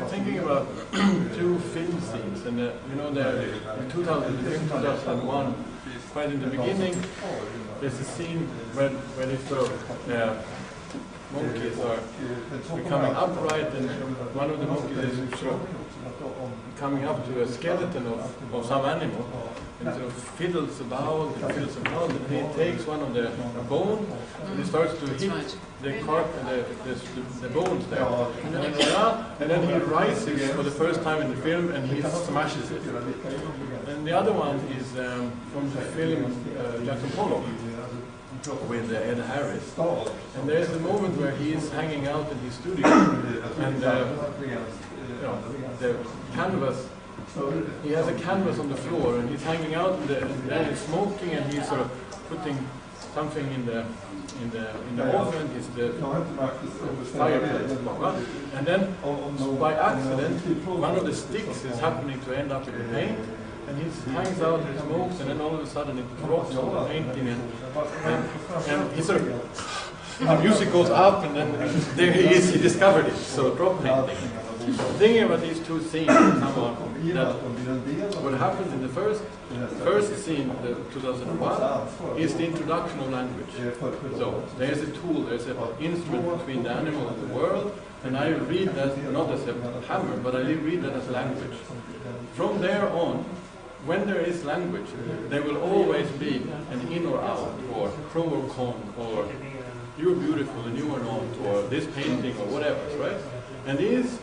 thinking about two film scenes, and you know, in 2001, quite in the beginning, there's a scene where these sort of monkeys are becoming upright, and one of the monkeys is sort of coming up to a skeleton of some animal, and sort of fiddles about and fiddles around, and he takes one of the bone and he starts to hit the bones there, and then he rises for the first time in the film and he smashes it. And the other one is from the film Pollock with Ed Harris, and there's a moment where he is hanging out in his studio, and the canvas, he has a canvas on the floor, and he's hanging out, and then he's smoking, and he's sort of putting something in the oven, is the fireplace, and then by accident one of the sticks is happening to end up in the paint, and he hangs out and smokes, and then all of a sudden it drops on the painting, and he sort of, the music goes up, and then there he is, he discovered it, so drop painting. Thinking about these two scenes, that what happens in the first scene, the 2001, is the introduction of language. So there's a tool, there's an instrument between the animal and the world, and I read that not as a hammer, but I read that as language. From there on, when there is language, there will always be an in or out, or pro or con, or you're beautiful and you are not, or this painting or whatever, right? And these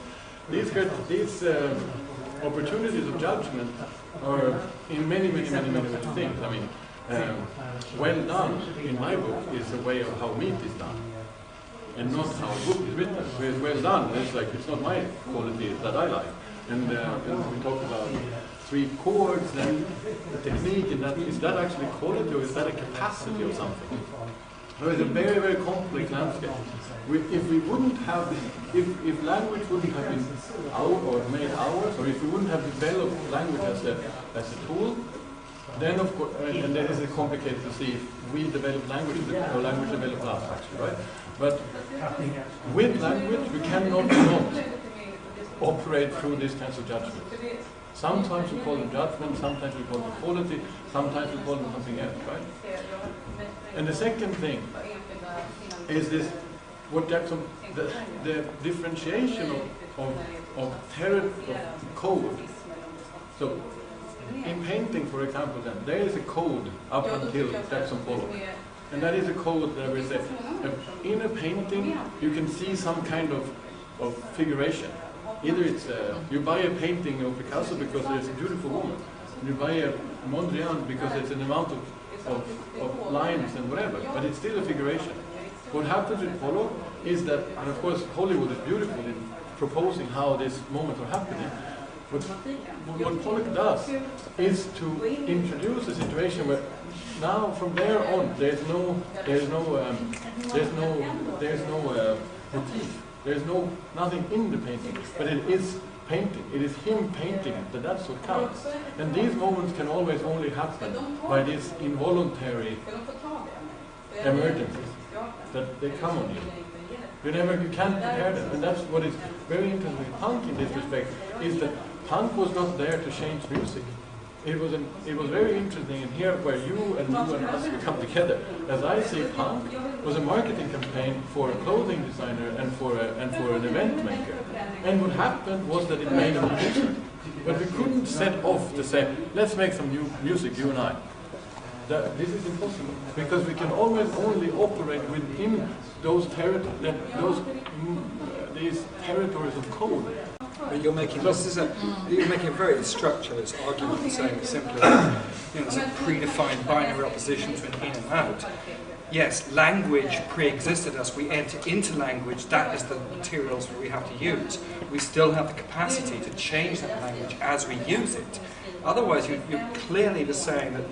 opportunities of judgment are in many things. I mean, well done in my book is a way of how meat is done, and not how a book is written. Whereas well done, it's not my quality that I like. And we talk about 3 chords and the technique, and that is that actually quality, or is that a capacity of something? So it's a very complex landscape. If we wouldn't have, if language wouldn't have been made ours, or if we wouldn't have developed language as a tool, then of course, and then it's complicated to see if we develop language or language developed us, actually, right? But with language, we cannot not operate through these kinds of judgments. Sometimes we call them judgment, sometimes we call them quality, sometimes we call them something else, right? And the second thing is this, what Jackson, the differentiation of code. So, in painting, for example, then, there is a code up until Jackson Pollock. And that is a code that we say, in a painting, you can see some kind of figuration. Either it's, you buy a painting of Picasso because there's a beautiful woman. You buy a Mondrian because it's an amount of lines and whatever, but it's still a figuration. What happens with Pollock is that, and of course Hollywood is beautiful in proposing how these moments are happening, but what Pollock does is to introduce a situation where now from there on there's no motif. There's nothing in the painting, but it is painting. It is him painting it, that's what counts. And these moments can always only happen by these involuntary emergencies, that they come on you. You can't prepare them. And that's what is very interesting with punk in this respect, is that punk was not there to change music. It was very interesting in here where you and us come together. As I see, punk was a marketing campaign for a clothing designer and for an event maker. And what happened was that it made a music. But we couldn't set off to say, let's make some new music, you and I. This is impossible, because we can always only operate within those these territories of code. But you're making you're making a very structuralist argument, saying simply, there's a predefined binary opposition to an in and out. Yes, language pre-existed us. We enter into language. That is the materials that we have to use. We still have the capacity to change that language as we use it. Otherwise, you're clearly just saying that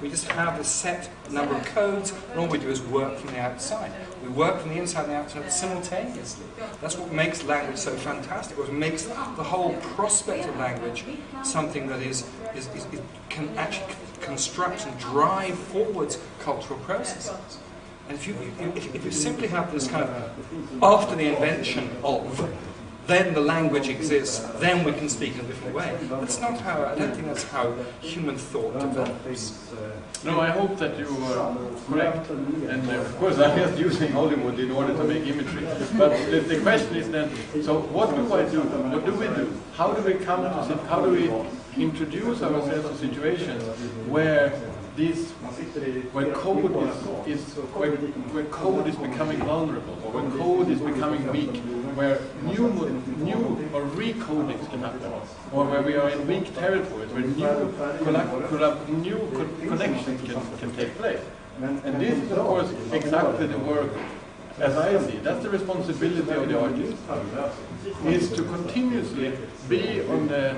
we just have a set number of codes, and all we do is work from the outside. We work from the inside and the outside simultaneously. That's what makes language so fantastic. What makes the whole prospect of language something that can actually construct and drive forwards cultural processes. And if you simply have this kind of after the invention of then the language exists, then we can speak in a different way. That's not how, I don't think that's how human thought develops. No, I hope that you are correct. And of course I'm just using Hollywood in order to make imagery. But the question is then, so what do I do? What do we do? How do we come to, how do we introduce ourselves to situations where where code is becoming vulnerable, or where code is becoming weak, where new or recodings can happen, or where we are in weak territories, where new connections can take place. And this is, of course, exactly the work, as I see, that's the responsibility of the artist, is to continuously be on the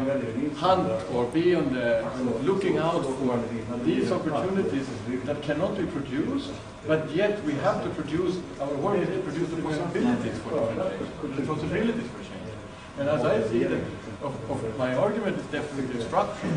hunt or be on the looking out for these opportunities that cannot be produced, but yet we have to produce, our work is to produce the possibilities for change, the possibilities for change. And as I see it, of my argument is definitely structural.